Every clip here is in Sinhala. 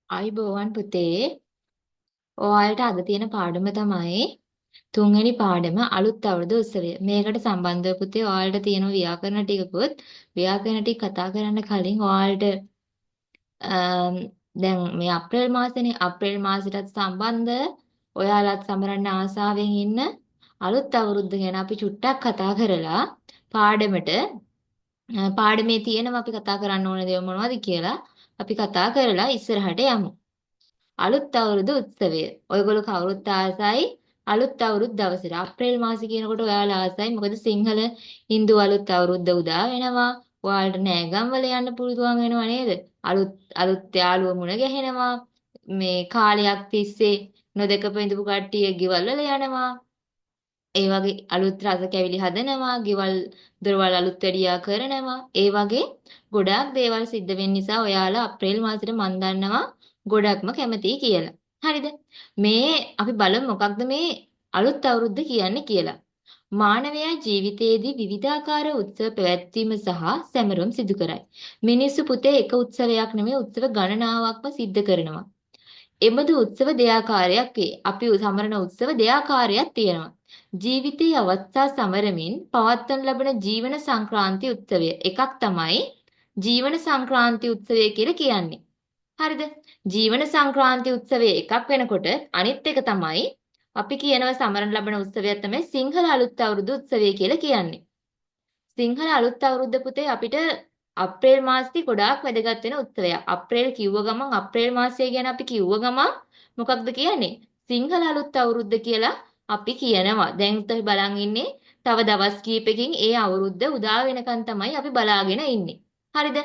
ආයිබෝවන් පුතේ. ඔයාලට අද තියෙන පාඩම තමයි තුන්වෙනි පාඩම අලුත් අවුරුදු උත්සවය. මේකට සම්බන්ධව පුතේ ඔයාලට තියෙන ව්‍යාකරණ ටිකකුත් ව්‍යාකරණ ටික කතා කරන්න කලින් ඔයාලට දැන් මේ අප්‍රේල් මාසෙනේ අප්‍රේල් මාසෙටත් සම්බන්ධ ඔයාලත් සමරන්න ආසාවෙන් ඉන්න අලුත් අවුරුද්ද ගැන අපි චුට්ටක් කතා කරලා පාඩමට පාඩමේ තියෙනවා අපි කතා කරන්න ඕන දේවල් මොනවද කියලා අපි කතා කරලා ඉස්සරහට යමු. අලුත් අවුරුදු උත්සවය. ඔයගොල්ලෝ කවුරුත් ආසයි අලුත් අවුරුදු දවසට. අප්‍රේල් මාසේ කියනකොට ඔයාලා ආසයි. මොකද සිංහල හින්දු අලුත් අවුරුද්ද උදා වෙනවා. ඔයාලට නෑගම් වල යන්න පුළුවන් වෙනවා නේද? අලුත් අලුත් යාළුවෝ මුණ ගැහෙනවා. මේ කාලයක් තිස්සේ නොදකපු ඉඳපු කට්ටිය ගෙවල් වල යනවා. ඒ වගේ අලුත් රස කැවිලි හදනවා, ගෙවල් දොරවල් අලුත් වැඩියා කරනවා. ඒ වගේ ගොඩාක් දේවල් සිද්ධ වෙන්න නිසා ඔයාලා අප්‍රේල් මාසෙට මන් දන්නවා ගොඩක්ම කැමතියි කියලා. හරිද? මේ අපි බලමු මොකක්ද මේ අලුත් අවුරුද්ද කියන්නේ කියලා. මානවයා ජීවිතයේදී විවිධාකාර උත්සව පැවැත්වීම සහ සැමරුම් සිදු කරයි. මිනිස්සු පුතේ එක උත්සවයක් නෙමෙයි උත්සව ගණනාවක්ම සිද්ධ කරනවා. එබඳු උත්සව දෙආකාරයක් වේ. අපි සමරන උත්සව දෙආකාරයක් තියෙනවා. ජීවිතයේ අවස්ථා සමරමින් පවත්වනු ලබන ජීවන සංක්‍රාන්ති උත්සවය. එකක් තමයි ජීවන සංක්‍රාන්ති උත්සවය කියලා කියන්නේ. හරිද? ජීවන සංක්‍රාන්ති උත්සවය එකක් වෙනකොට අනිත් එක තමයි අපි කියනවා සමරන ලබන උත්සවයක් තමයි සිංහල අලුත් අවුරුදු උත්සවය කියලා කියන්නේ. සිංහල අලුත් අවුරුද්ද පුතේ අපිට අප්‍රේල් මාසෙදි ගොඩාක් වැදගත් වෙන උත්සවයක්. අප්‍රේල් කිව්ව ගමන් අප්‍රේල් මාසය ගැන අපි කිව්ව ගමන් මොකක්ද කියන්නේ? සිංහල අලුත් අවුරුද්ද කියලා අපි කියනවා. දැන් අපි බලන් ඉන්නේ තව දවස් කීපකින් ඒ අවුරුද්ද උදා වෙනකන් තමයි අපි බලාගෙන ඉන්නේ. හරිද?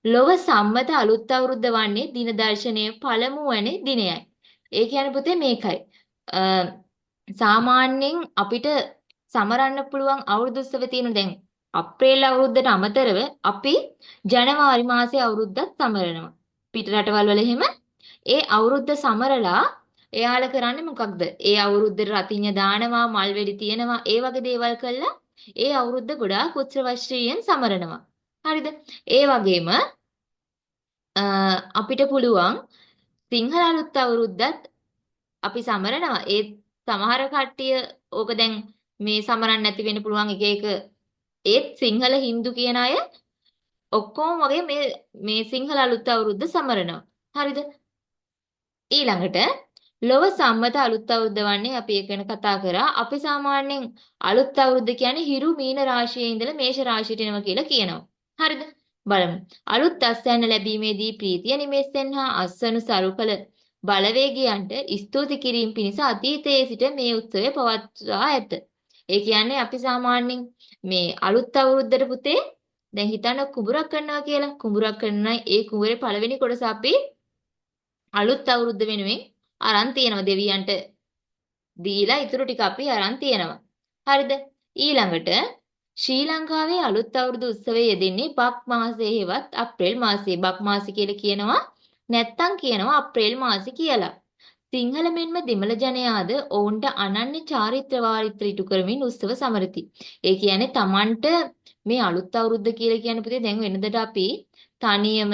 ලොව සම්මත අලුත් අවුරුද්ද වන්නේ දින දර්ශනයේ පළමුවන දිනයයි. ඒ කියන්නේ පුතේ මේකයි. සාමාන්‍යයෙන් අපිට සමරන්න පුළුවන් අවුරුදු උත්සව තියෙන දැන් අප්‍රේල් අවුරුද්දට අමතරව අපි ජනවාරි මාසයේ අවුරුද්දත් සමරනවා. පිට රටවල් වල එහෙම ඒ අවුරුද්ද සමරලා එයාලා කරන්නේ මොකක්ද? ඒ අවුරුද්දේ රතිඤ්ඤ දානවා, මල් වෙඩි තියනවා, ඒ වගේ දේවල් කළා ඒ අවුරුද්ද ගොඩාක් උත්සවශ්‍රීයෙන් සමරනවා. හරිද? ඒ වගේම අපිට පුළුවන් සිංහල අලුත් අවුරුද්දත් අපි සමරනවා. ඒ සමහර කට්ටිය ඕක දැන් මේ සමරන්න නැති වෙන්න පුළුවන් එක එක ඒත් සිංහල හින්දු කියන අය ඔක්කොම වගේ මේ සිංහල අලුත් අවුරුද්ද සමරනවා. හරිද? ඊළඟට ලොව සම්මත අලුත් අවුරුද්ද වන්නේ අපි ඒක ගැන කතා කරා. අපි සාමාන්‍යයෙන් අලුත් අවුරුද්ද කියන්නේ හිරු මීන රාශියේ ඉඳලා මේෂ රාශියට එනවා කියලා කියනවා. හරිද? බලමු. අලුත් අස්වැන්න ලැබීමේදී ප්‍රීතිය නිමෙස්සෙන් හා අස්වනු සරුකල බලවේගයන්ට ස්තුති කිරීම පිණිස අතීතයේ සිට මේ උත්සවය පවත්වා ඇත. ඒ කියන්නේ අපි සාමාන්‍යයෙන් මේ අලුත් අවුරුද්දට පුතේ දැන් හිතන්න කුඹුරක් කරනවා කියලා. කුඹුරක් කරනවා ඒ කුඹුරේ පළවෙනි කොටස අපි අලුත් අවුරුද්ද වෙනුවෙන් අරන් තියනවා දෙවියන්ට දීලා ඊටු ටික අපි අරන් තියනවා. හරිද? ඊළඟට ශ්‍රී ලංකාවේ අලුත් අවුරුදු උත්සවයේ යෙදෙන්නේ බක් මාසයේ හෙවත් අප්‍රේල් මාසයේ. බක් මාසය කියලා කියනවා නැත්තම් කියනවා අප්‍රේල් මාසය කියලා. සිංහල මෙන්ම දෙමළ ජනයාද ඔවුන්ට අනන්‍ය චාරිත්‍ර වාරිත්‍ර ඉටු කරමින් උත්සව සමරති. ඒ කියන්නේ Tamanට මේ අලුත් අවුරුද්ද කියලා කියන පුතේ දැන් වෙනදට අපි තනියම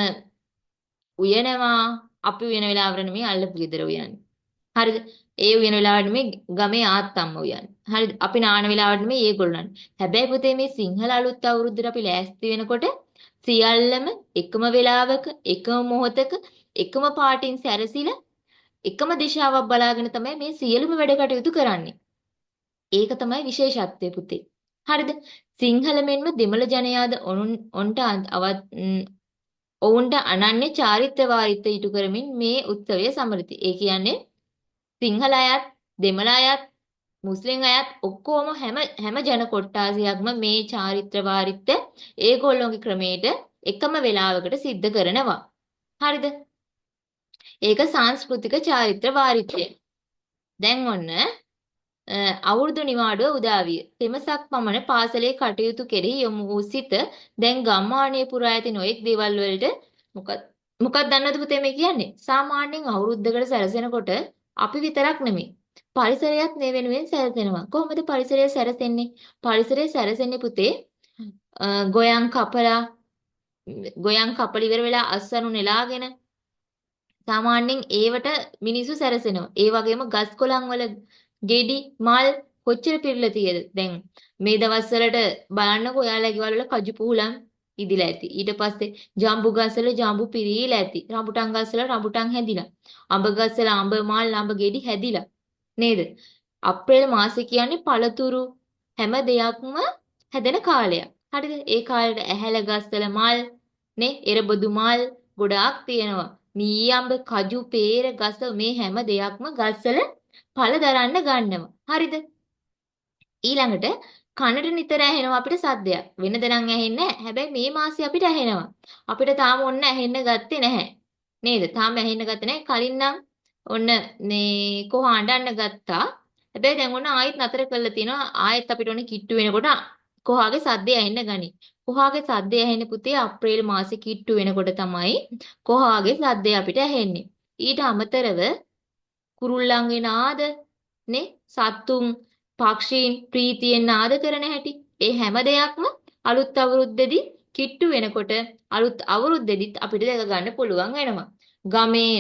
උයනවා. අපි උයන වෙලාවර නෙමෙයි අල්ලපු ගෙදර උයන්නේ. හරිද? ඒ උයන වෙලාවට නෙමෙයි ගමේ ආත්තම්ම උයන්නේ. හරිද? අපි නාන වෙලාවට නෙමෙයි ඒගොල්ලන්. හැබැයි පුතේ මේ සිංහල අලුත් අවුරුද්දට අපි ලෑස්ති වෙනකොට සියල්ලම එකම වෙලාවක එකම මොහොතක එකම පාටින් සැරසිලා එකම දිශාවක් බලාගෙන තමයි මේ සියලුම වැඩ කටයුතු කරන්නේ. ඒක තමයි විශේෂත්වය පුතේ. හරිද? සිංහල මෙන්ම දෙමළ ජනයාද ඔවුන්ට අනන්‍ය චාරිත්‍ර වාරිත්‍ර ඉටු කරමින් මේ උත්සවය සමරති. ඒ කියන්නේ සිංහල අයත්, දෙමළ අයත්, මුස්ලිම් අයත් ඔක්කොම හැම ජන කොට්ටාසයක්ම මේ චාරිත්‍ර වාරිත්‍ර ඒගොල්ලෝගේ ක්‍රමයට එකම වෙලාවකට සිද්ධ කරනවා. හරිද? ඒක සංස්කෘතික චාරිත්‍ර වාරිත්‍රය. දැන් ඔන්න අවුරුදු නිවාඩුව උදා විය. තෙමසක් පමණ පාසලේ කටයුතු කෙරෙහි යොමු වූ සිත දැන් ගම්මානයේ පුරා ඇති නොඑක් දේවල් වලට මොකක්ද දන්නවද පුතේ මේ කියන්නේ? සාමාන්‍යයෙන් අවුරුද්දකට සැරසෙනකොට අපි විතරක් නෙමෙයි. පරිසරයත් මේ වෙනුවෙන් සැරසෙනවා. කොහොමද පරිසරය සැරසෙන්නේ? පරිසරය සැරසෙන්නේ පුතේ ගොයන් කපලා ඉවර වෙලා අස්වනු නෙලාගෙන සාමාන්‍යයෙන් ඒවට මිනිස්සු සැරසෙනවා. ඒ වගේම ගස් කොළන් වල ගෙඩි මල් කොච්චර පිරලා තියෙද? දැන් මේ දවස්වලට බලන්නකෝ ඔයාලා ගෙවල් වල කජු පුහුලන් ඉදිලා ඇති. ඊට පස්සේ ජම්බු ගස් වල ජම්බු පිරීලා ඇති. රඹුටන් ගස් වල රඹුටන් හැදිලා. අඹ ගස් වල අඹ මල් අඹ ගෙඩි හැදිලා. නේද? අප්‍රේල් මාසෙ කියන්නේ පළතුරු හැම දෙයක්ම හැදෙන කාලයක්. හරිද? ඒ කාලේට ඇහැල ගස් වල මල් නේ එරබදු මල් ගොඩාක් තියෙනවා. මීයඹ කජු පේර ගස මේ හැම දෙයක්ම ගස්වල ඵල දරන්න ගන්නවා. හරිද? ඊළඟට කනට නිතර ඇහෙනවා අපිට සද්දයක්. වෙනද නම් ඇහෙන්නේ නැහැ. හැබැයි මේ මාසේ අපිට ඇහෙනවා. අපිට තාම ඔන්න ඇහෙන්න ගත්තේ නැහැ. නේද? තාම ඇහෙන්න ගත්තේ නැහැ. කලින් නම් ඔන්න මේ කොහ අඬන්න ගත්තා. හැබැයි දැන් ඔන්න ආයෙත් නතර කරලා තිනවා. ආයෙත් අපිට ඔන්න කිට්ටු වෙනකොට කොහාගේ සද්දය ඇහෙන්න ගනි. කොහාගේ සද්දය ඇහෙන පුතේ අප්‍රේල් මාසේ කිට්ටු වෙනකොට තමයි කොහාගේ සද්දය අපිට ඇහෙන්නේ. ඊට අමතරව කුරුල්ලන්ගේ නාද නේ සත්තුන් පක්ෂීන් ප්‍රීතියෙන් නාද කරන හැටි ඒ හැම දෙයක්ම අලුත් අවුරුද්දේදී කිට්ටු වෙනකොට අලුත් අවුරුද්දේදීත් අපිට දැක ගන්න පුළුවන් වෙනවා. ගමේ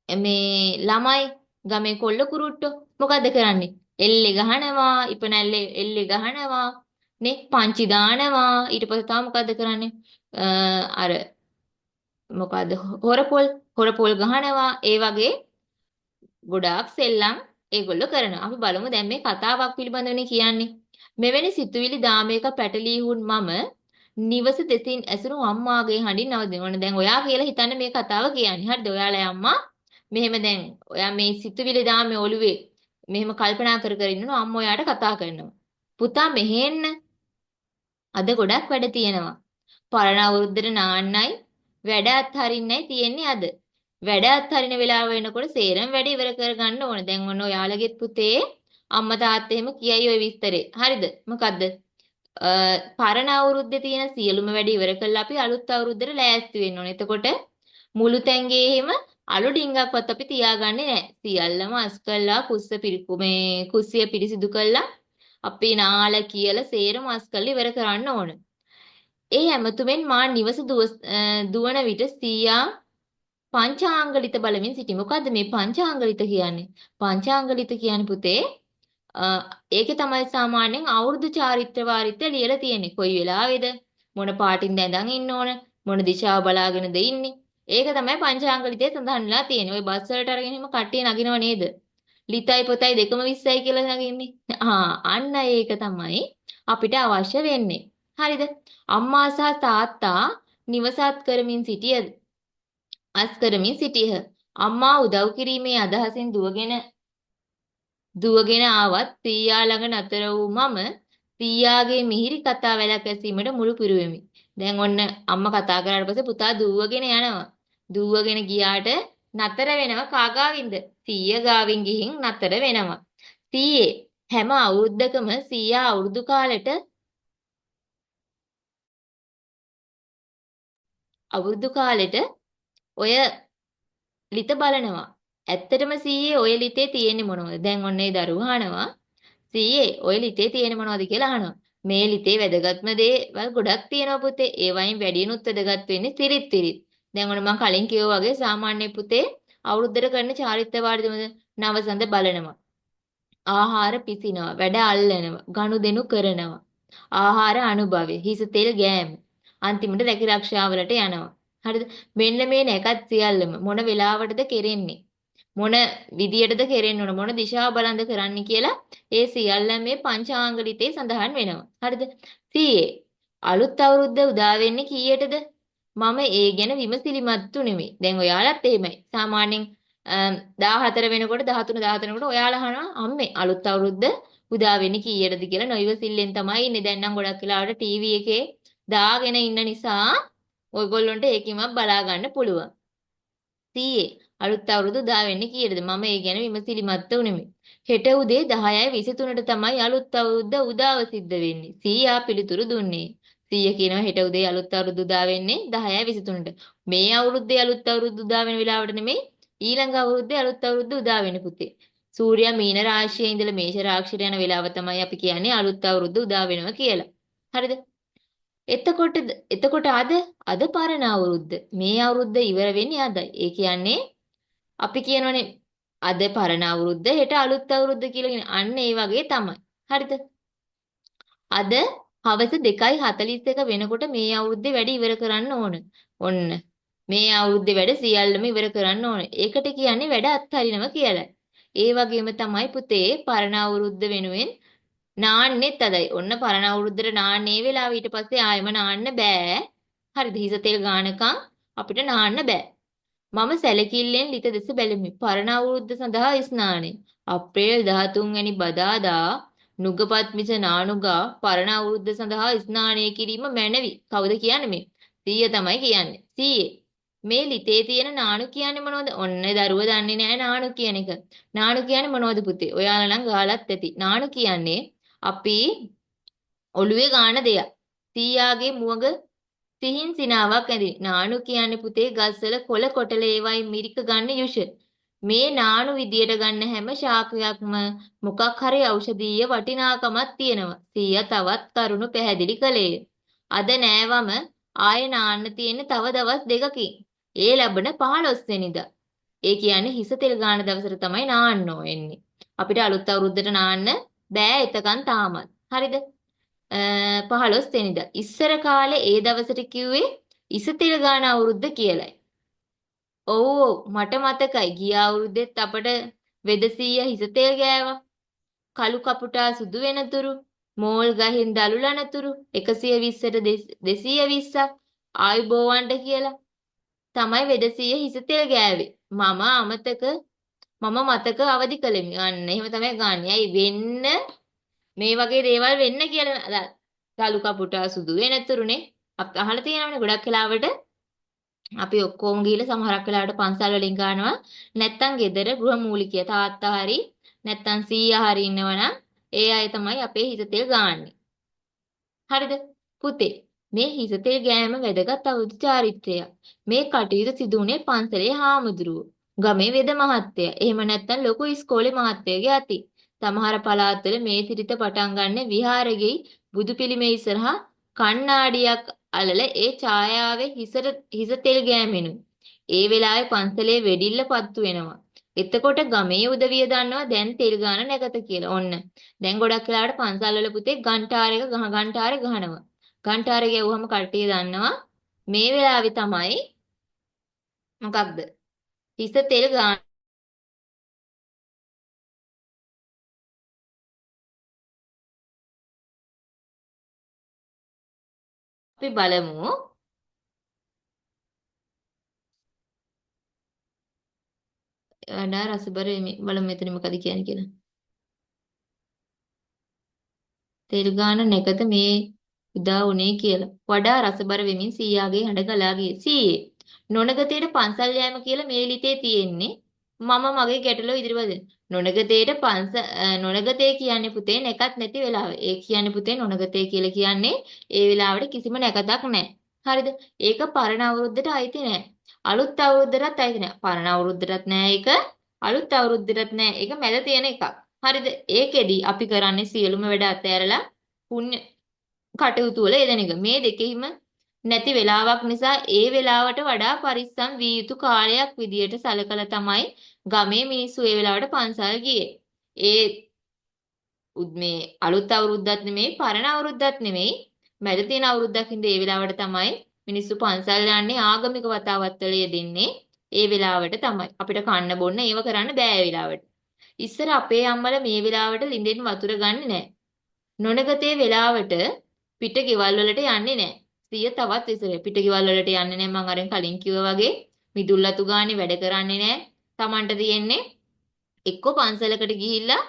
මේ ළමයි ගමේ කොල්ල කුරුට්ටෝ මොකද්ද කරන්නේ? එල්ලේ ගහනවා, ඉපනැල්ලේ එල්ලේ ගහනවා, නේ පංචි දානවා. ඊට පස්සේ තා මොකද්ද කරන්නේ? අර මොකද්ද හොරපොල් ගහනවා. ඒ වගේ ගොඩාක් සෙල්ලම් ඒගොල්ලෝ කරනවා. අපි බලමු දැන් මේ කතාවක් පිළිබඳවනේ කියන්නේ. මෙවැනි සිතුවිලි දාමයක පැටලීහුන් මම නිවස දෙසින් ඇසුණු අම්මාගේ හඬින් නවදිනවා. දැන් ඔයා කියලා හිතන්න මේ කතාව කියන්නේ. හරිද? ඔයාලා අම්මා මෙහෙම දැන් ඔයා මේ සිතුවිලි දාමේ ඔළුවේ මෙහෙම කල්පනා කර කර ඉන්නවා අම්මා ඔයාට කතා කරනවා. පුතා මෙහෙන්න අද ගොඩක් වැඩ තියෙනවා. පරණ අවුරුද්දට නාන්නයි වැඩ අත්හරින්නයි තියෙන්නේ අද. වැඩ අත්හරින වෙලාව වෙනකොට සේරම වැඩ ඉවර කරගන්න ඕන. දැන් ඔන්න ඔයාලගෙත් පුතේ අම්මා තාත්තා එහෙම කියයි ඔය විස්තරේ. හරිද? මොකද්ද? පරණ අවුරුද්දේ තියෙන සියලුම වැඩ ඉවර කළා අපි අලුත් අවුරුද්දට ලෑස්ති වෙන්න ඕනේ. එතකොට මුළු තැන්ගේ එහෙම අලු ඩිංගක්වත් අපි තියාගන්නේ නැහැ. සියල්ලම අස් කළා කුස්සිය පිරිසිදු කළා අපි නාල කියලා සේරම අස් කළා ඉවර කරන්න ඕන. ඒ හැමතුමෙන් මා නිවස දුවන විට සීයා පංචාංගලිත බලමින් සිටි. මොකද්ද මේ පංචාංගලිත කියන්නේ? පංචාංගලිත කියන්නේ පුතේ ඒකේ තමයි සාමාන්‍යයෙන් අවුරුදු චාරිත්‍ර වාරිත්‍ර ලියලා තියෙන්නේ. කොයි වෙලාවේද? මොන පාටින්ද ඇඳන් ඉන්න ඕන? මොන දිශාව බලාගෙනද ඉන්නේ? ඒක තමයි පංචාංගලිතේ සඳහන්ලා තියෙන්නේ. ওই බස් වලට අරගෙන එහෙම කට්ටිය නගිනව නේද? ලිතයි පොතයි දෙකම 20යි කියලා නගින්නේ. අන්න ඒක තමයි අපිට අවශ්‍ය වෙන්නේ. හරිද? අම්මා සහ තාත්තා නිවසත් කරමින් සිටියද? අස් කරමින් සිටියහ. අම්මා උදව් කිරීමේ අදහසින් දුවගෙන ආවත් සීයා ළඟ නතර වූ මම සීයාගේ මිහිරි කතා වැලක් ඇසීමට මුළු පිරුවෙමි. දැන් ඔන්න අම්මා කතා කරාට පස්සේ පුතා දුවගෙන යනවා. දුවගෙන ගියාට නතර වෙනවා කාගාවින්ද? සීයා ගාවින් ගිහින් නතර වෙනවා. සීයේ හැම අවුරුද්දකම සීයා අවුරුදු කාලෙට ඔය ලිත බලනවා. ඇත්තටම සීයේ ඔය ලිතේ තියෙන්නේ මොනවද? දැන් ඔන්න ඒ දරුවා අහනවා. සීයේ ඔය ලිතේ තියෙන්නේ මොනවද කියලා අහනවා. මේ ලිතේ වැදගත්ම දේවල් ගොඩක් තියෙනවා පුතේ. ඒ වයින් වැඩියෙන්ුත් වැදගත් වෙන්නේ සිරිත් විරිත්. දැන් ඔන්න මම කලින් කිව්වා වගේ සාමාන්‍ය පුතේ අවුරුද්දට කරන චාරිත්‍ර වාරිදමද නවසඳ බලනවා. ආහාර පිසිනවා, වැඩ අල්ලනවා, ගනුදෙනු කරනවා. ආහාර අනුභවය, හිස තෙල් ගෑම. අන්තිමට රැකී ආරක්ෂාවලට යනවා. හරිද? මෙන්න මේ නැකත් සියල්ලම මොන වෙලාවටද කෙරෙන්නේ? මොන විදියටද කෙරෙන්න ඕන? මොන දිශාව බලන්ද කරන්න කියලා ඒ සියල්ලම මේ පංචාංගලිතේ සඳහන් වෙනවා. හරිද? සීයේ අලුත් අවුරුද්ද උදා වෙන්නේ කීයටද? මම ඒ ගැන විමසිලිමත් උනේමි. දැන් ඔයාලත් එහෙමයි. සාමාන්‍යයෙන් 14 වෙනකොට 13 14 වෙනකොට ඔයාලා අහනවා අම්මේ අලුත් අවුරුද්ද උදා වෙන්නේ කීයටද කියලා නොයිවසිල්ලෙන් තමයි ඉන්නේ. දැන් නම් ගොඩක් වෙලාවට ටීවී එකේ දාගෙන ඉන්න නිසා ඔයගොල්ලන්ට ඒකෙමත් බලා ගන්න පුළුවන්. සීයේ අලුත් අවුරුදු උදා වෙන්නේ කීයටද? මම ඒ ගැන විමසිලිමත් උනේමි. හෙට උදේ 10:23ට තමයි අලුත් අවුරුද්ද උදාව සිද්ධ වෙන්නේ. සීයා පිළිතුරු දුන්නේ. සීයා කියනවා හෙට උදේ අලුත් අවුරුදු උදා වෙන්නේ 10:23ට. මේ අවුරුද්දේ අලුත් අවුරුදු උදා වෙන වෙලාවට නෙමෙයි ඊළඟ අවුරුද්දේ අලුත් අවුරුද්ද උදා වෙන පුතේ. සූර්යයා මීන රාශියේ ඉඳලා මේෂ රාශියට යන වෙලාව තමයි අපි කියන්නේ අලුත් අවුරුද්ද උදා වෙනවා කියලා. හරිද? එතකොට අද පරණ අවුරුද්ද. මේ අවුරුද්ද ඉවර වෙන්නේ අදයි. ඒ කියන්නේ අපි කියනවනේ අද පරණ අවුරුද්ද හෙට අලුත් අවුරුද්ද කියලා කියන. අන්න ඒ වගේ තමයි. හරිද? අද හවස 2:41 වෙනකොට මේ අවුරුද්දේ වැඩ ඉවර කරන්න ඕන. ඔන්න. මේ අවුරුද්දේ වැඩ සියල්ලම ඉවර කරන්න ඕන. ඒකට කියන්නේ වැඩ අත්හරිනවා කියලා. ඒ වගේම තමයි පුතේ පරණ අවුරුද්ද වෙනුවෙන් නාන්නෙත් අදයි. ඔන්න පරණ අවුරුද්දට නාන්නේ වෙලාව ඊට පස්සේ ආයෙම නාන්න බෑ. හරිද? හිස තෙල් ගානකම් අපිට නාන්න බෑ. මම සැලකිල්ලෙන් ලිත දෙස බැලුමි. පරණ අවුරුද්ද සඳහා ස්නානය. අප්‍රේල් 13 වැනි බදාදා නුගපත් මිස නානුගා පරණ අවුරුද්ද සඳහා ස්නානය කිරීම මැනවි. කවුද කියන්නේ මේ? සීය තමයි කියන්නේ. සීයේ. මේ ලිතේ තියෙන නානු කියන්නේ මොනවද? ඔන්න දරුව දන්නේ නැහැ නානු කියන එක. නානු කියන්නේ මොනවද පුතේ? ඔයාලා නම් ගාලත් ඇති. නානු කියන්නේ අපි ඔළුවේ ගාන දෙයක්. සීයාගේ මුවග සිහින් සිනාවක් ඇඳිනි. නානු කියන්නේ පුතේ ගස්වල කොළ කොටල ඒවයි මිරික ගන්න යුෂ. මේ නානු විදියට ගන්න හැම ශාකයක්ම මොකක් හරි ඖෂධීය වටිනාකමක් තියෙනවා. සීයා තවත් කරුණු පැහැදිලි කළේය. අද නෑවම ආයෙ නාන්න තියෙන්නේ තව දවස් දෙකකින්. ඒ ලැබෙන 15 වෙනිදා. ඒ කියන්නේ හිස තෙල් ගාන දවසට තමයි නාන්න ඕෙන්නේ. අපිට අලුත් අවුරුද්දට නාන්න බෑ එතකන් තාමත්. හරිද? 15 වෙනිදා. ඉස්සර කාලේ ඒ දවසට කිව්වේ ඉසතෙල් ගාන අවුරුද්ද කියලයි. ඔව් මට මතකයි. ගිය අවුරුද්දෙත් අපට වෙදසීය හිසතෙල් ගෑවා. කළු කපුටා සුදු වෙනතුරු, මෝල් ගහින් දලුලනතුරු 120ට 220ක් ආයුබෝවන්ට කියලා තමයි වෙදසීය හිසතෙල් ගෑවේ. මම මතක අවදි කළෙමි. අන්න එහෙම තමයි ගන්න. ඇයි වෙන්න මේ වගේ දේවල් වෙන්න කියලා ගලු කපුටා සුදු වෙනතුරුනේ අපි අහලා තියෙනවනේ ගොඩක් වෙලාවට අපි ඔක්කොම ගිහලා සමහරක් වෙලාවට පන්සල් වලින් ගන්නවා නැත්තම් ගෙදර ගෘහමූලිකය තාත්තා හරි නැත්තම් සීයා හරි ඉන්නවනම් ඒ අය තමයි අපේ හිස තෙල් ගාන්නේ හරිද පුතේ මේ හිස තෙල් ගෑම වැදගත් අවුරුදු චාරිත්‍රයක් මේ කටයුතු සිදු වුණේ පන්සලේ හාමුදුරුවෝ ගමේ වෙද මහත්තයා එහෙම නැත්තම් ලොකු ඉස්කෝලේ මහත්තයගේ අතින් සමහර පළාත්වල මේ සිරිත පටන් ගන්න විහාරගෙයි බුදු පිළිමේ ඉස්සරහා කණ්ණාඩියක් අලල ඒ ඡායාවේ හිස තෙල් ගෑමෙනු. ඒ වෙලාවේ පන්සලේ වෙඩිල්ල පත්තු වෙනවා. එතකොට ගමේ උදවිය දන්නවා දැන් තෙල් ගාන නැගත කියලා. ඔන්න. දැන් ගොඩක් වෙලාවට පන්සල් වල පුතේ ගන්ටාරේ ගහනවා. ගන්ටාරේ ගැව්වම කට්ටිය දන්නවා මේ වෙලාවේ තමයි මොකක්ද? හිස තෙල් ගාන අපි බලමු. වඩා රසබර බලමු මෙතන මොකද කියන්නේ කියලා. තෙල් ගාන නැකත මේ උදා වුණේ කියලා. වඩා රසබර වෙමින් සීයාගේ හඬ ගලා ගියේ. සීයේ නොනගතේට පන්සල් යෑම කියලා මේ ලිතේ තියෙන්නේ. මම මගේ ගැටලුව ඉදිරිපත් නොනගතේ කියන්නේ පුතේ නැකත් නැති වෙලාව. ඒ කියන්නේ පුතේ නොනගතේ කියලා කියන්නේ ඒ වෙලාවට කිසිම නැකතක් නැහැ. හරිද? ඒක පරණ අවුරුද්දට අයිති නැහැ. අලුත් අවුරුද්දටත් අයිති නැහැ. පරණ අවුරුද්දටත් නැහැ ඒක. අලුත් අවුරුද්දටත් නැහැ. ඒක මැද තියෙන එකක්. හරිද? ඒකෙදි අපි කරන්නේ සියලුම වැඩ අතහැරලා පුණ්‍ය කටයුතු වල යෙදෙන එක. මේ දෙකෙහිම නැති වෙලාවක් නිසා ඒ වෙලාවට වඩා පරිස්සම් විය යුතු කාලයක් විදියට සලකලා තමයි ගමේ මිනිස්සු ඒ වෙලාවට පන්සල් ගියේ. ඒ මේ අලුත් අවුරුද්දත් නෙමෙයි පරණ අවුරුද්දත් නෙමෙයි මැද තියෙන අවුරුද්දක් හින්දා ඒ වෙලාවට තමයි මිනිස්සු පන්සල් යන්නේ ආගමික වතාවත් වල යෙදෙන්නේ ඒ වෙලාවට තමයි. අපිට කන්න බොන්න ඒව කරන්න බෑ ඒ වෙලාවට. ඉස්සර අපේ අම්මලා මේ වෙලාවට ලිඳෙන් වතුර ගන්නෙ නෑ. නොනගතේ වෙලාවට පිට ගෙවල් වලට යන්නේ නෑ. සිය තවත් ඉස්සරේ පිට ගෙවල් වලට යන්නේ නෑ මම අරන් කලින් කිව්වා වගේ මිදුල් අතු ගානේ වැඩ කරන්නේ නෑ. Tamanට තියෙන්නේ එක්ක පන්සලකට ගිහිල්ලා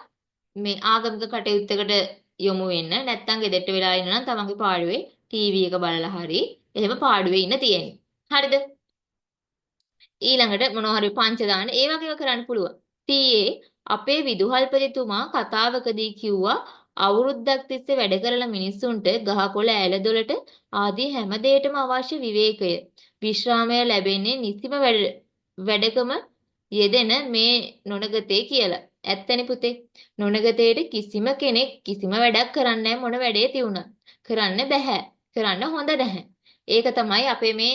මේ ආගමික කටයුත්තකට යොමු වෙන්න නැත්නම් ගෙදරට වෙලා ඉන්න නම් තමන්ගේ පාඩුවේ ටීවී එක බලලා හරි එහෙම පාඩුවේ ඉන්න තියෙන්නේ. හරිද? ඊළඟට මොනවා හරි පංච දාන ඒ වගේම කරන්න පුළුවන්. ටීයේ අපේ විදුහල්පතිතුමා කතාවකදී කිව්වා අවුරුද්දක් තිස්සේ වැඩ කරලා මිනිස්සුන්ට ගහකොළ ඇලදොලට ආදී හැම දෙයකටම අවශ්‍ය විවේකය විශ්‍රාමය ලැබෙන්නේ නිසිම වැඩකම යෙදෙන මේ නොනගතේ කියලා. ඇත්තනේ පුතේ. නොනගතේට කිසිම කෙනෙක් කිසිම වැඩක් කරන්නේ මොන වැඩේ තියුණා. කරන්න බෑ. කරන්න හොඳ නැහැ. ඒක තමයි අපේ මේ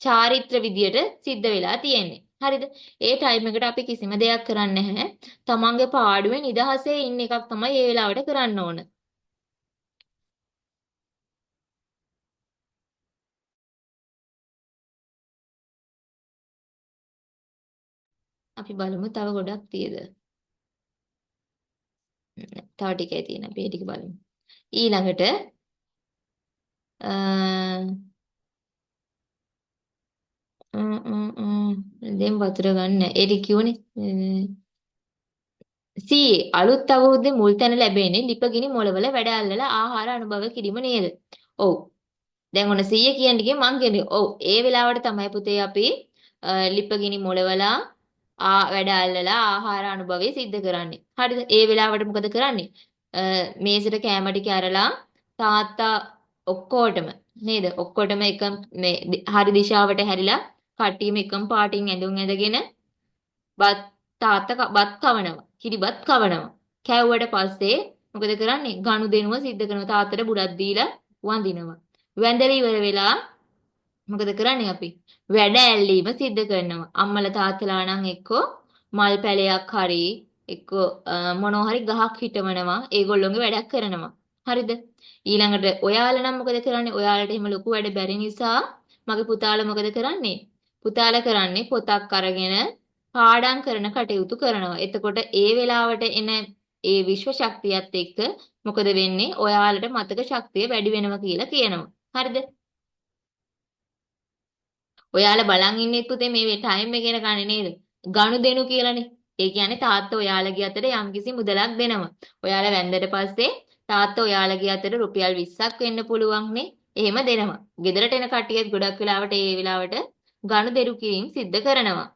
චාරිත්‍ර විදියට සිද්ධ වෙලා තියෙන්නේ. හරිද? ඒ ටයිම් එකට අපි කිසිම දෙයක් කරන්නේ නැහැ. තමන්ගේ පාඩුවේ නිදහසේ ඉන්න එකක් තමයි ඒ වෙලාවට කරන්න ඕන. අපි බලමු තව ගොඩක් තියද. තව ටිකයි තියෙන. අපි ඒ ටික බලමු. ඊළඟට අ දැන් වතුර ගන්න. ඒක කියෝනේ. අලුත් අවුරුද්දේ මුල් තැන ලැබෙන්නේ ලිපගිනි මොළවල වැඩ අල්ලලා ආහාර අනුභව කිරීම නේද? ඔව්. දැන් ඔන්න 100 කියන්නේ කිය මං කියන්නේ. ඔව්. ඒ වෙලාවට තමයි පුතේ අපි ලිපගිනි මොළවලා වැඩ අල්ලලා ආහාර අනුභවය සිද්ධ කරන්නේ. හරිද? ඒ වෙලාවට මොකද කරන්නේ? මේසෙට කැම ටික අරලා තාත්තා ඔක්කොටම නේද? ඔක්කොටම එක මේ හරි දිශාවට හැරිලා කට්ටියම එකම පාටින් ඇඳුම් ඇඳගෙන බත් තාත්තා බත් කවනවා. කිරිබත් කවනවා. කැවුවට පස්සේ මොකද කරන්නේ? ගනුදෙනුව සිද්ධ කරනවා. තාත්තට බුඩක් දීලා වඳිනවා. වැඳලා ඉවර වෙලා මොකද කරන්නේ අපි? වැඩ ඇල්ලීම සිද්ධ කරනවා. අම්මලා තාත්තලා නම් එක්කෝ මල් පැලයක් හරි එක්කෝ මොනවා හරි ගහක් හිටවනවා. ඒගොල්ලොන්ගේ වැඩක් කරනවා. හරිද? ඊළඟට ඔයාලා නම් මොකද කරන්නේ? ඔයාලට එහෙම ලොකු වැඩ බැරි නිසා මගේ පුතාලා මොකද කරන්නේ? පුතාලා කරන්නේ පොතක් අරගෙන පාඩම් කරන කටයුතු කරනවා. එතකොට ඒ වෙලාවට එන ඒ විශ්ව ශක්තියත් එක්ක මොකද වෙන්නේ? ඔයාලට මතක ශක්තිය වැඩි වෙනවා කියලා කියනවා. හරිද? ඔයාලා බලන් ඉන්නේ පුතේ මේ ටයිම් එක ගැන ගන්නේ නේද? ගනුදෙනු කියලානේ. ඒ කියන්නේ තාත්තා ඔයාලගේ අතට යම්කිසි මුදලක් දෙනවා. ඔයාලා වැන්දට පස්සේ තාත්තා ඔයාලගේ අතට රුපියල් 20ක් වෙන්න පුළුවන් නේ. එහෙම දෙනවා. ගෙදරට එන කට්ටියත් ගොඩක් වෙලාවට ඒ වෙලාවට ගනුදෙනු කිරීම සිද්ධ කරනවා.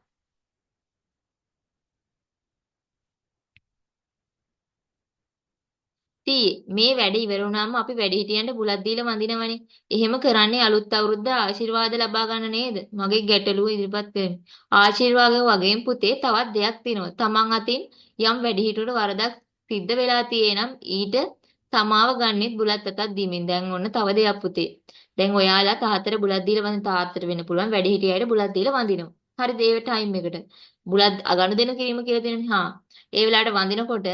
මේ වැඩ ඉවර වුණාම අපි වැඩිහිටියන්ට බුලත් දීලා වඳිනවනේ. එහෙම කරන්නේ අලුත් අවුරුද්ද ආශිර්වාද ලබා ගන්න නේද? මගේ ගැටලුව ඉදිරිපත් කරන්නේ. ආශිර්වාද වගේම පුතේ තවත් දෙයක් තියෙනවා. තමන් අතින් යම් වැඩිහිටියට වරදක් සිද්ධ වෙලා තියෙනම් ඊට සමාව ගන්නෙත් බුලත් අතක් දීමින්. දැන් ඔන්න තව දෙයක් පුතේ. දැන් ඔයාලා තාත්තට බුලත් දීලා වඳින තාත්තට වෙන්න පුළුවන් වැඩිහිටියයට බුලත් දීලා වඳිනවා. හරිද? ඒ ටයිම් එකට. බුලත් අගනුදෙනු කිරීම කියලා දෙන්නේ. හා. ඒ වෙලාවට වඳිනකොට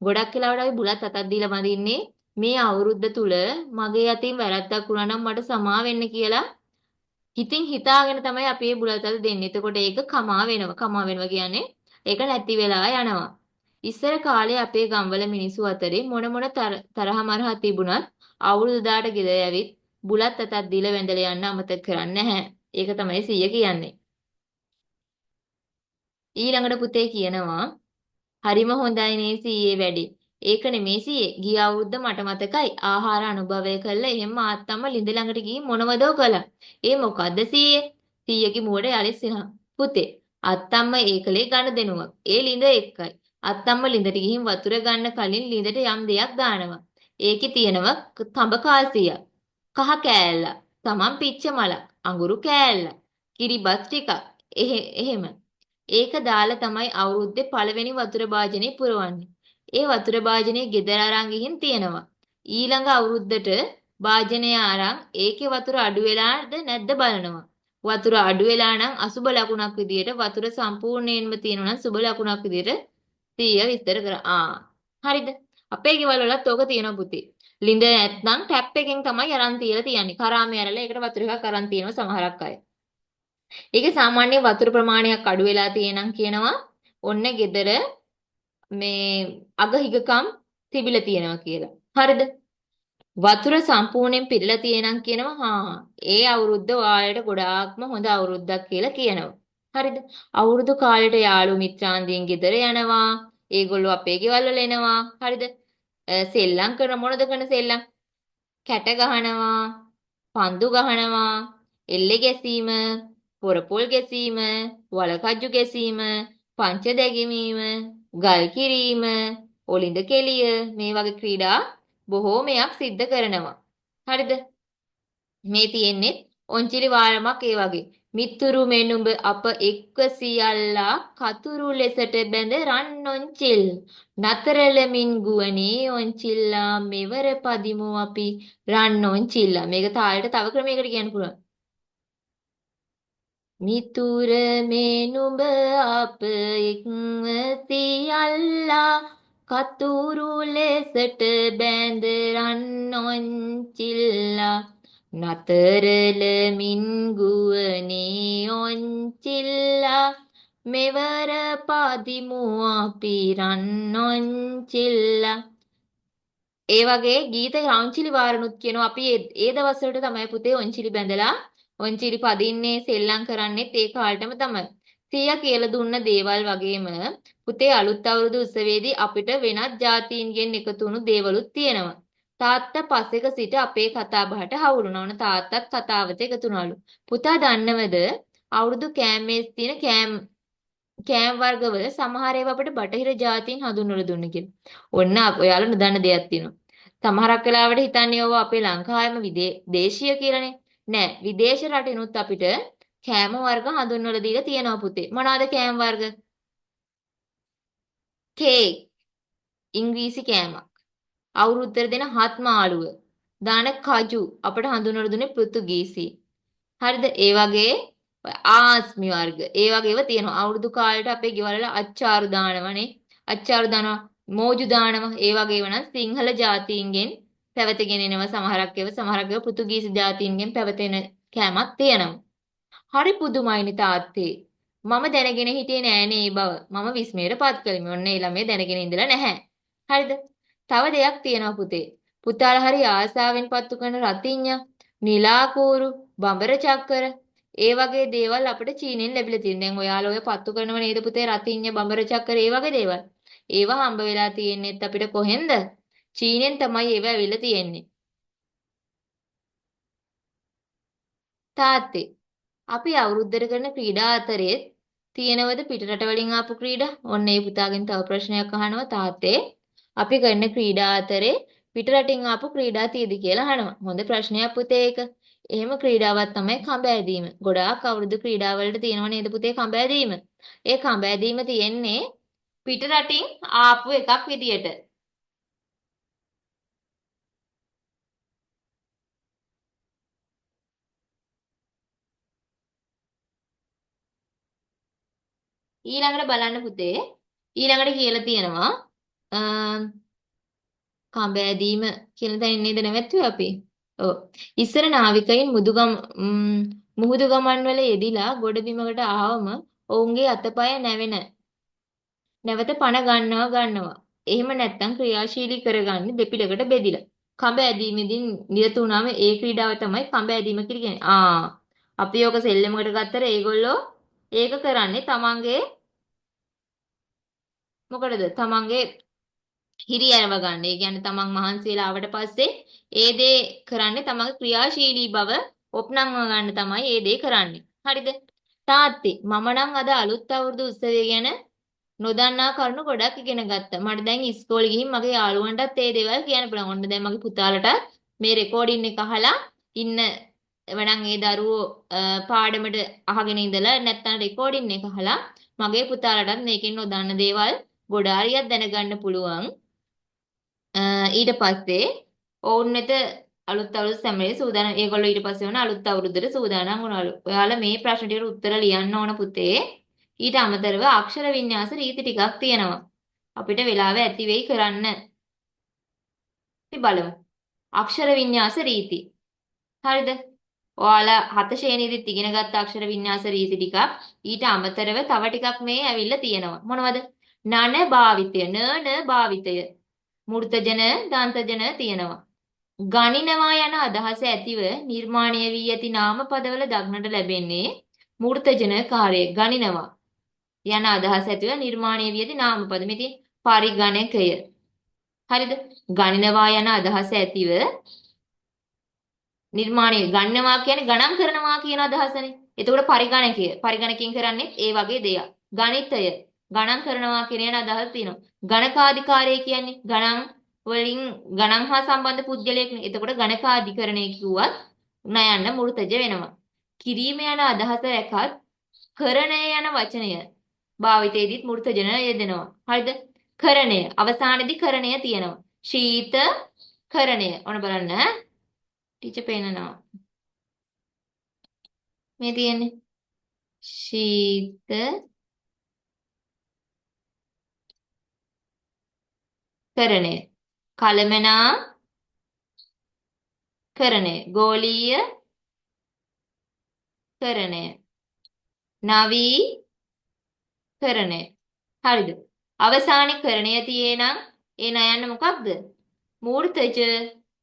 ගොඩක් වෙලාවට අපි බුලත් අතක් දීලා වඳින්නේ මේ අවුරුද්ද තුල මගේ අතින් වැරද්දක් වුණා නම් මට සමා වෙන්න කියලා හිතින් හිතාගෙන තමයි අපි මේ බුලත් අත දෙන්නේ. එතකොට ඒක කමා වෙනවා. කමා වෙනවා කියන්නේ ඒක නැති වෙලා යනවා. ඉස්සර කාලේ අපේ ගම්වල මිනිස්සු අතරේ මොන මොන තරහ මරහ තිබුණත් අවුරුදු දාට ගෙදර ඇවිත් බුලත් අතක් දීලා වැඳලා යන්න අමතක කරන්නේ නැහැ. ඒක තමයි සීය කියන්නේ. ඊළඟට පුතේ කියනවා හරිම හොඳයි නේ සීයේ වැඩේ. ඒක නෙමේ සීයේ. ගිය අවුරුද්ද මට මතකයි ආහාර අනුභවය කළා. එහෙම ආත්තම්ම ලිඳ ළඟට ගිහින් මොනවදෝ කළා. ඒ මොකද්ද සීයේ? සීයගේ මුවට යලිත් සිනා. පුතේ අත්තම්ම ඒකලේ ගන්න දෙනුවක්. ඒ ලිඳ එක්කයි. අත්තම්ම ලිඳට ගිහින් වතුර ගන්න කලින් ලිඳට යම් දෙයක් දානවා. ඒකේ තියෙනවා තඹ කාසියක්. කහ කෑල්ලක්. තමන් පිච්ච මලක්. අඟුරු කෑල්ලක්. කිරිබත් ටිකක්. එහෙම. ඒක දාලා තමයි අවුරුද්දේ පළවෙනි වතුර භාජනේ පුරවන්නේ. ඒ වතුර භාජනේ ගෙදර අරන් ගිහින් තියනවා. ඊළඟ අවුරුද්දට භාජනය අරන් ඒකේ වතුර අඩු වෙලාද නැද්ද බලනවා. වතුර අඩු වෙලා නම් අසුබ ලකුණක් විදියට වතුර සම්පූර්ණයෙන්ම තියෙනවා නම් සුබ ලකුණක් විදියට 100 විස්තර කර. හරිද? අපේ ගෙවල් වලත් ඕක තියෙනවා පුතේ. ලිඳ නැත්නම් ටැප් එකෙන් තමයි අරන් තියලා තියන්නේ. කරාමේ ඇරලා ඒකට වතුර එකක් අරන් තියෙනවා සමහරක් අය. ඒකේ සාමාන්‍ය වතුර ප්‍රමාණයක් අඩු වෙලා තියෙනම් කියනවා ඔන්න ගෙදර මේ අගහිගකම් තිබිලා තියෙනවා කියලා. හරිද? වතුර සම්පූර්ණයෙන් පිරලා තියෙනම් කියනවා ඒ අවුරුද්ද ඔයාලට ගොඩාක්ම හොඳ අවුරුද්දක් කියලා කියනවා. හරිද? අවුරුදු කාලෙට යාළු මිත්‍රාන්දීන් ගෙදර යනවා. ඒගොල්ලෝ අපේ ගෙවල් වල එනවා. හරිද? සෙල්ලම් කරන මොනද කරන සෙල්ලම්? කැට ගහනවා, පන්දු ගහනවා, එල්ලේ ගැසීම, පොරපොල් ගැසීම, වලකජ්ජු ගැසීම, පංච දැගීමීම, ගල් කිරීම, ඔලිඳ කෙලිය මේ වගේ ක්‍රීඩා බොහෝමයක් සිද්ධ කරනවා. හරිද? මේ තියෙන්නේ ඔන්චිලි වාරමක් ඒ වගේ. මිතුරු මෙනුඹ අප එක්ව සියල්ලා කතුරු ලෙසට බැඳ රන් ඔන්චිල් නතරලමින් ගුවනේ ඔන්චිල්ලා මෙවර පදිමු අපි රන් ඔන්චිල්ලා. මේක තාලෙට තව ක්‍රමයකට කියන්න පුළුවන්. මිතුර මෙනුඹ අප එක්ව සියල්ලා කතුරු ලෙසට බැඳ රන් ඔන්චිල්ලා නතරලමින් ගුවනේ ඔන්චිල්ලා මෙවර පදිමු අපි රන් ඔන්චිල්ලා. ඒ වගේ ගීත රංචිලි වාරණුත් කියනවා. අපි ඒ දවස්වලට තමයි පුතේ ඔන්චිලි බැඳලා ඔන්චිලි පදින්නේ සෙල්ලම් කරන්නේත් ඒ කාලෙටම තමයි. සීයා කියලා දුන්න දේවල් වගේම පුතේ අලුත් අවුරුදු උත්සවයේදී අපිට වෙනත් ජාතීන්ගෙන් එකතු වුණු දේවලුත් තියෙනවා. තාත්තා පස්සෙක සිට අපේ කතා බහට හවුරුනා. ඕන තාත්තත් කතාවට එකතු වුණාලු. පුතා දන්නවද අවුරුදු කෑමේස් තියෙන කෑම් වර්ගවල සමහර ඒවා අපිට බටහිර ජාතීන් හඳුන්වලා දුන්න කියලා. ඔන්න ඔයාලා නොදන්න දෙයක් තියෙනවා. සමහරක් වෙලාවට හිතන්නේ ඕවා අපේ ලංකාවේම දේශීය කියලානේ. නෑ විදේශ රටිනුත් අපිට කෑම වර්ග හඳුන්වලා දීලා තියෙනවා පුතේ. මොනවාද කෑම වර්ග? කේක් ඉංග්‍රීසි කෑමක්. අවුරුද්දට දෙන හත් මාළුව. දාන කජු අපිට හඳුන්වලා දුන්නේ පෘතුගීසි. හරිද? ඒ වගේ ආස්මි වර්ග. ඒ වගේ ඒවා තියෙනවා. අවුරුදු කාලේට අපේ ගෙවල් වල අච්චාරු දානවනේ. අච්චාරු දානවා, මෝජු දානවා. ඒ වගේ ඒවා නම් සිංහල ජාතීන්ගෙන් පැවතගෙන එනවා සමහරක් ඒවා. සමහරක් ඒවා පෘතුගීසි ජාතීන්ගෙන් පැවතෙන කෑමක් තියෙනවා. හරි පුදුමයිනේ තාත්තේ. මම දැනගෙන හිටියේ නෑනේ මේ බව. මම විස්මයටපත් කළෙමි. ඔන්න ඒ ළමයා දැනගෙන ඉඳලා නැහැ. හරිද? තව දෙයක් තියෙනවා පුතේ. පුතාලා හරි ආසාවෙන් පත්තු කරන රතිඤ්ඤා, නිලාකූරු, බඹර චක්කර ඒ වගේ දේවල් අපිට චීනෙන් ලැබිලා තියෙනවා. දැන් ඔයාලා ඔය පත්තු කරනව නේද පුතේ රතිඤ්ඤා, බඹර චක්කර ඒ වගේ දේවල්. ඒවා හම්බ වෙලා තියෙන්නේත් අපිට කොහෙන්ද? චීනෙන් තමයි ඒවා ඇවිල්ලා තියෙන්නේ. තාත්තේ අපි අවුරුද්දට කරන ක්‍රීඩා අතරේ තියෙනවද පිටරට වලින් ආපු ක්‍රීඩා? ඔන්න ඒ පුතාගෙන් තව ප්‍රශ්නයක් අහනවා තාත්තේ. අපි කරන ක්‍රීඩා අතරේ පිටරටින් ආපු ක්‍රීඩා තියෙද කියලා අහනවා. හොඳ ප්‍රශ්නයක් පුතේ ඒක. එහෙම ක්‍රීඩාවක් තමයි කඹ ඇදීම. ගොඩාක් අවුරුදු ක්‍රීඩා වලට තියෙනව නේද පුතේ කඹ ඇදීම? ඒ කඹ ඇදීම තියෙන්නේ පිටරටින් ආපු එකක් විදියට. ඊළඟට බලන්න පුතේ. ඊළඟට කියලා තියෙනවා කඹ ඇදීම කියන තැනින් නේද නැවැත්තුවේ අපි? ඔව්. ඉස්සර නාවිකයින් මුහුදු ගමන් වල යෙදිලා ගොඩබිමකට ආවම ඔවුන්ගේ අතපය නැවත පණ ගන්නවා. එහෙම නැත්නම් ක්‍රියාශීලී කරගන්නේ දෙපිටකට බෙදිලා. කඹ ඇදීමේදී නිරත වුණාම ඒ ක්‍රීඩාව තමයි කඹ ඇදීම කියලා කියන්නේ. අපි යෝක සෙල්ලමකට ගත්තට ඒගොල්ලෝ ඒක කරන්නේ තමන්ගේ මොකටද? තමන්ගේ හිරියරව ගන්න. ඒ කියන්නේ තමන් මහන්සි වෙලා ආවට පස්සේ ඒ දේ කරන්නේ තමන්ගේ ක්‍රියාශීලී බව ඔප්නංව ගන්න තමයි ඒ දේ කරන්නේ. හරිද? තාත්තේ මම නම් අද අලුත් අවුරුදු උත්සවය ගැන නොදන්නා කරුණු ගොඩක් ඉගෙන ගත්තා. මට දැන් ඉස්කෝලේ ගිහින් මගේ යාළුවන්ටත් ඒ දේවල් කියන්න පුළුවන්. ඔන්න දැන් මගේ පුතාලට මේ රෙකෝඩින් එක අහලා ඉන්න එවනම් ඒ දරුවෝ පාඩමට අහගෙන ඉඳලා නැත්නම් රෙකෝඩින් එක අහලා මගේ පුතාලටත් මේකෙන් නොදන්න දේවල් ගොඩාරියක් දැනගන්න පුළුවන්. ඊට පස්සේ ඔවුන් වෙත අලුත් අවුරුදු සැමරේ සූදානම්. ඒගොල්ලෝ ඊට පස්සේ වුණ අලුත් අවුරුද්දට සූදානම් වුණාලු. ඔයාලා මේ ප්‍රශ්න ටිකට උත්තර ලියන්න ඕන පුතේ. ඊට අමතරව අක්ෂර වින්‍යාස රීති ටිකක් තියෙනවා. අපිට වෙලාව ඇති වෙයි කරන්න. අපි බලමු. අක්ෂර වින්‍යාස රීති. හරිද? ඔයාලා 7 ශ්‍රේණියේදීත් ඉගෙන ගත්ත අක්ෂර වින්‍යාස රීති ටිකක් ඊට අමතරව තව ටිකක් මේ ඇවිල්ලා තියෙනවා. මොනවද? නන භාවිතය, න භාවිතය. මූර්තජන, දන්තජන තියෙනවා. ගණිනවා යන අදහස ඇතිව නිර්මාණය වී ඇති නාම පදවල දක්නට ලැබෙන්නේ මූර්තජන කාර්යය. ගණිනවා යන අදහස ඇතිව නිර්මාණය වී ඇති නාම පද. මෙතන පරිගණකය. හරිද? ගණිනවා යන අදහස ඇතිව නිර්මාණය ගණනවා කියන්නේ ගණන් කරනවා කියන අදහසනේ. එතකොට පරිගණකයෙන් කරන්නේ ඒ වගේ දෙයක්. ගණිතය ගණන් කරනවා කියන අදහස තියෙනවා. ගණකාධිකාරය කියන්නේ ගණන් වලින් ගණන් හා සම්බන්ධ පුද්ගලයෙක් නේ. එතකොට ගණකාධිකරණය කිව්වත් නයන්න මූර්තජ වෙනවා. කිරීම යන අදහස රැකත් කරණය යන වචනය භාවිතයේදීත් මූර්තජන යෙදෙනවා. හරිද? කරණය අවසානයේදී කරණය තියෙනවා. ශීත කරණය. ඔන්න බලන්න. ටීචර් පේනනවා. මේ තියෙන්නේ ශීත කරණය. කලමනා කරණය. ගෝලීය කරණය. නවී කරණය. හරිද? අවසානයේ කරණය තියේ නම් ඒ නයන්න මොකක්ද? මූර්තජ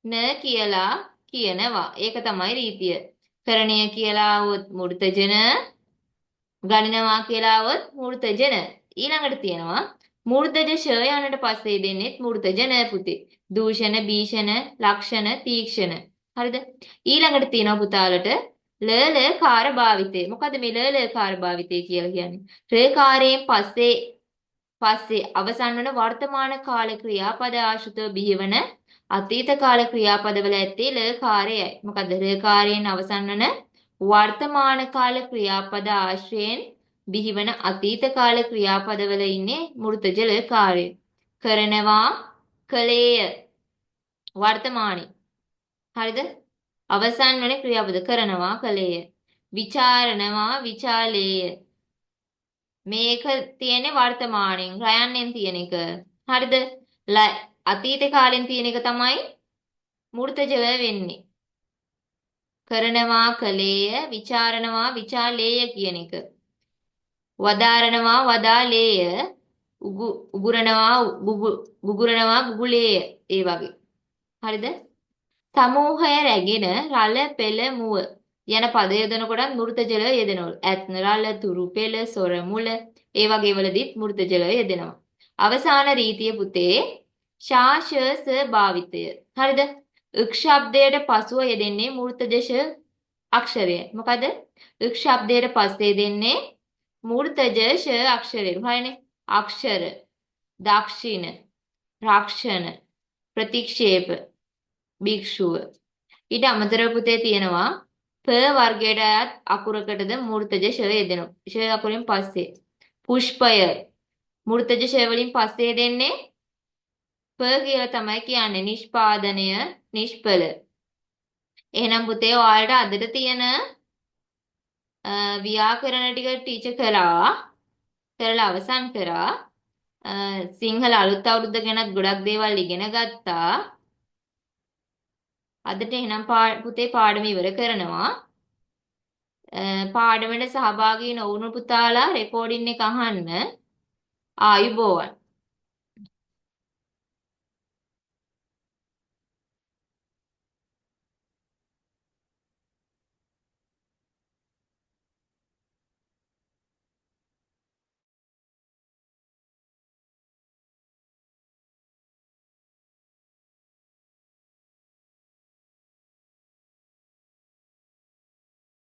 න කියලා කියනවා. ඒක තමයි රීතිය. කරණය කියලා આવොත් මූර්තජන, ගණනවා කියලා આવොත් මූර්තජන. ඊළඟට තියෙනවා මූර්තජ ෂ යනට පස්සේ දෙන්නේ මූර්තජන පුතේ. දූෂණ, භීෂණ, ලක්ෂණ, තීක්ෂණ. හරිද? ඊළඟට තියෙනවා පුතාලට ල කාර භාවිතේ. මොකද මේ ල කාර භාවිතේ කියලා කියන්නේ? රේකාරයෙන් පස්සේ අවසන් වන වර්තමාන කාල ක්‍රියාපද ආශ්‍රිතව බිහිවන අතීත කාල ක්‍රියාපදවල ඇත්තේ ල කාර්යයයි. මොකද ල කාර්යයෙන් අවසන් වන වර්තමාන කාල ක්‍රියාපද ආශ්‍රයෙන් බිහිවන අතීත කාල ක්‍රියාපදවල ඉන්නේ මෘතජ ල කාර්යය. කරනවා, කලේය වර්තමානයි. හරිද? අවසන් වන ක්‍රියාපද කරනවා, කලේය. විචාරනවා, විචාලේය. මේක තියෙන්නේ වර්තමානෙන් රයන්නෙන් තියෙන එක. හරිද? අතීත කාලෙන් තියෙන එක තමයි මූර්තජව වෙන්නේ. කරනවා කලේය, විචාරනවා විචාලේය කියන එක. වදාරනවා වදාලේය, උගුරනවා ගුගුලේය ඒ වගේ. හරිද? සමූහය රැගෙන රළ පෙළ මුව යන පද යොදනකොට මෘතජල යෙදෙනවා. ඇත්න රළ තුරු පෙළ සොර මුල ඒ වගේ වලදීත් මෘතජල යෙදෙනවා. අවසාන රීතිය පුතේ ශාශස භාවිතය. හරිද? ක් ශබ්දයට පසුව යෙදෙන්නේ මූර්තජ අක්ෂරය. මොකද? ක් ශබ්දයට පස්සේ දෙන්නේ මූර්තජ අක්ෂරය. හරිනේ? අක්ෂර, දක්ෂිණ, රක්ෂණ, ප්‍රතික්ෂේප, භික්ෂුව. ඊට අමතරව පුතේ තියෙනවා ප වර්ගයට අයත් අකුරකටද මූර්තජ යෙදෙනවා. ෂ අකුරෙන් පස්සේ. පුෂ්පය මූර්තජ වලින් පස්සේ දෙන්නේ ප කියලා තමයි කියන්නේ. නිෂ්පාදනය, නිෂ්ඵල. එහෙනම් පුතේ ඔයාලට අදට තියෙන ව්‍යාකරණ ටික ටීචර් කරලා අවසන් කරා. සිංහල අලුත් අවුරුද්ද ගැනත් ගොඩක් දේවල් ඉගෙන ගත්තා. අදට එහෙනම් පුතේ පාඩම ඉවර කරනවා. පාඩමට සහභාගී නොවුණු පුතාලා රෙකෝඩින් එක අහන්න. ආයුබෝවන්.